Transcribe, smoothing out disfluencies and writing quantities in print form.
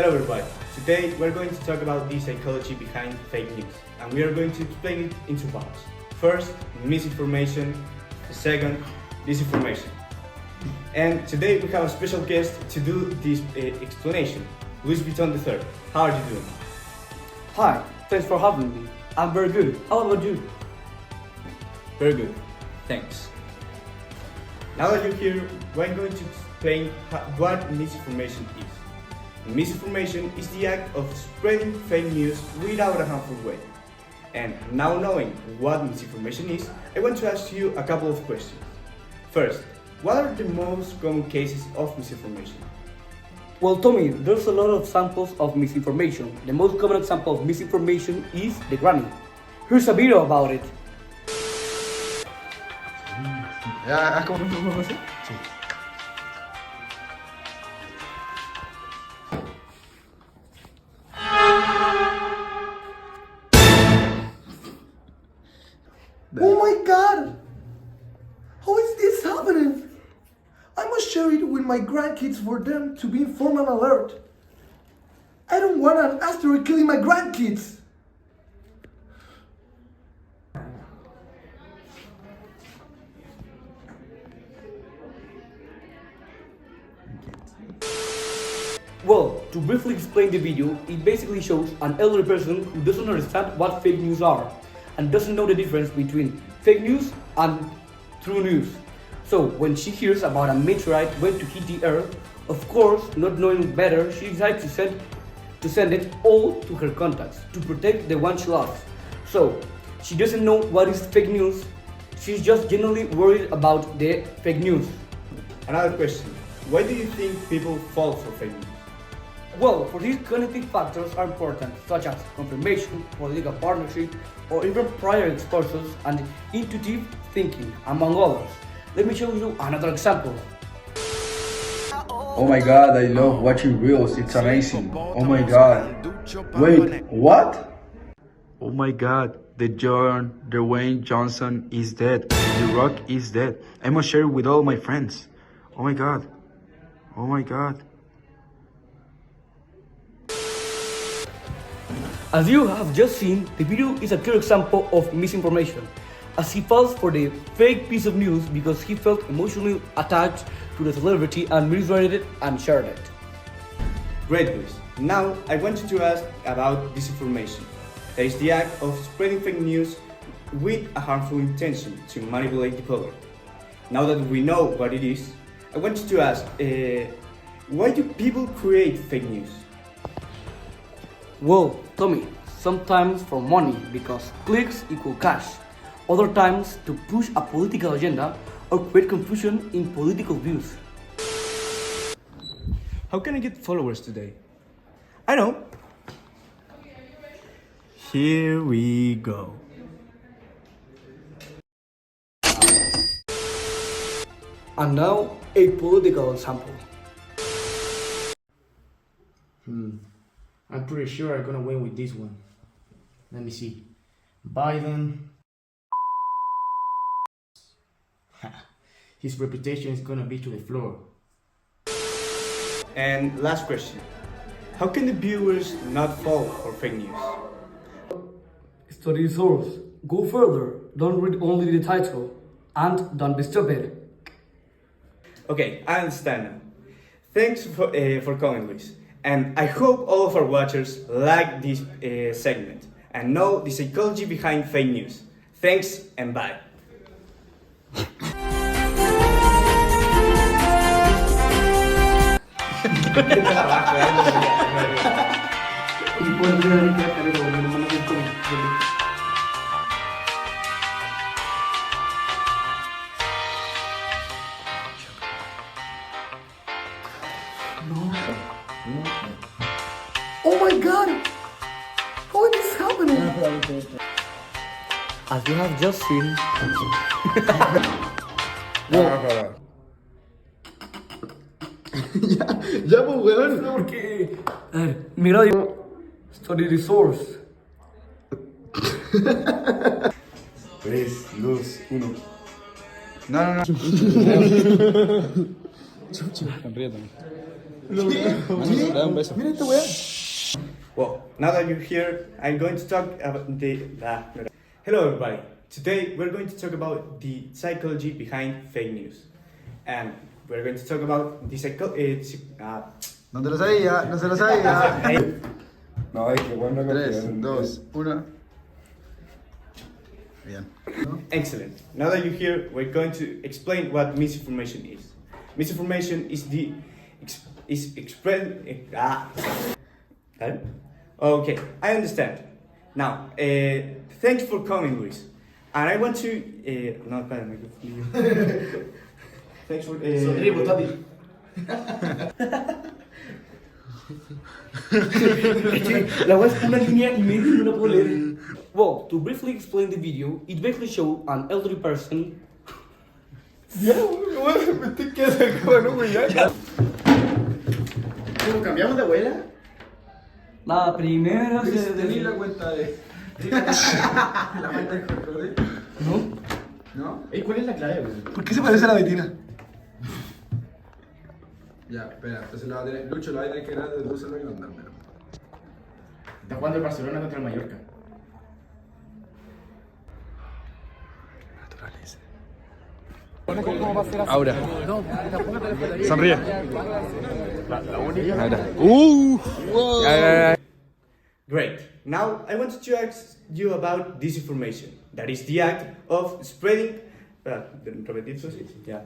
Hello everybody, today we're going to talk about the psychology behind fake news, and we are going to explain it in two parts. First, misinformation, second, disinformation. And today we have a special guest to do this explanation, Luis Vuitton III. How are you doing? Hi, thanks for having me. I'm very good. How about you? Very good, thanks. Now that you're here, we're going to explain what misinformation is. Misinformation is the act of spreading fake news without a harmful way. And now knowing what misinformation is, I want to ask you a couple of questions. First, what are the most common cases of misinformation? Well, Tommy, there's a lot of samples of misinformation. The most common example of misinformation is the granny. Here's a video about it. ¿Cómo fue así? Sí. Oh my god! How is this happening? I must share it with my grandkids for them to be informed and alert. I don't want an asteroid killing my grandkids! Well, to briefly explain the video, it basically shows an elderly person who doesn't understand what fake news are and doesn't know the difference between fake news and true news. So when she hears about a meteorite went to hit the earth, of course, not knowing better, she decides to send it all to her contacts to protect the one she loves. So she doesn't know what is fake news, she's just genuinely worried about the fake news. Another question, why do you think people fall for fake news? Well, for these cognitive factors are important, such as confirmation, political partnership, or even prior exposures and intuitive thinking, among others. Let me show you another example. Oh my god, I love watching reels, it's amazing. Oh my god. Wait, what? Oh my god, the Dwayne Johnson is dead. The Rock is dead. I must share it with all my friends. Oh my god. Oh my god. As you have just seen, the video is a clear example of misinformation, as he falls for the fake piece of news because he felt emotionally attached to the celebrity and misread it and shared it. Great, Luis. Now I wanted to ask about disinformation. That is the act of spreading fake news with a harmful intention to manipulate the public. Now that we know what it is, I wanted to ask, why do people create fake news? Well, Tommy, sometimes for money because clicks equal cash, other times to push a political agenda or create confusion in political views. How can I get followers today? I know. Here we go. And now, a political example. I'm pretty sure I'm gonna win with this one. Let me see. Biden. His reputation is gonna be to the floor. And last question. How can the viewers not fall for fake news? Study the source. Go further. Don't read only the title. And don't be stupid. Okay, I understand now. Thanks for coming, Luis. And I hope all of our watchers like this segment and know the psychology behind fake news. Thanks and bye. Oh my god! How is this happening? As you have just seen. Ya, pues, weón. Porque. Mira, study the source. 3, 2, 1. No. Apriétame. Da un beso. Mira esta weá. Well, now that you're here, I'm going to talk about Hello, everybody. Today we're going to talk about the psychology behind fake news, and we're going to talk about the No te lo sabía, no se lo sabía. No, es que bueno, 3, 2, 1. Bien. Excellent. Now that you're here, we're going to explain what misinformation is. Misinformation is the Okay, I understand. Now, thanks for coming, Luis. And I want to no, espérame. Thanks for Sonríe, Tati. La web es una línea y medio y no la puedo leer. Well, to briefly explain the video, it basically shows an elderly person. Ya, weón, me estoy quedando con un weón. ¿Cómo cambiamos de abuela? La primera ¿Tenéis la cuenta de. la cuenta de control? ¿No? ¿No? ¿Cuál es la clave, güey? ¿Por qué se parece a la Betina? Ya, espera, entonces la va a tener. Lucho, la va a tener que grabar desde tu celular y mandármelo. Está jugando el Barcelona contra el Mallorca. Ahora. Sonríe. Great. Now I wanted to ask you about disinformation. That is the act of spreading. Yeah.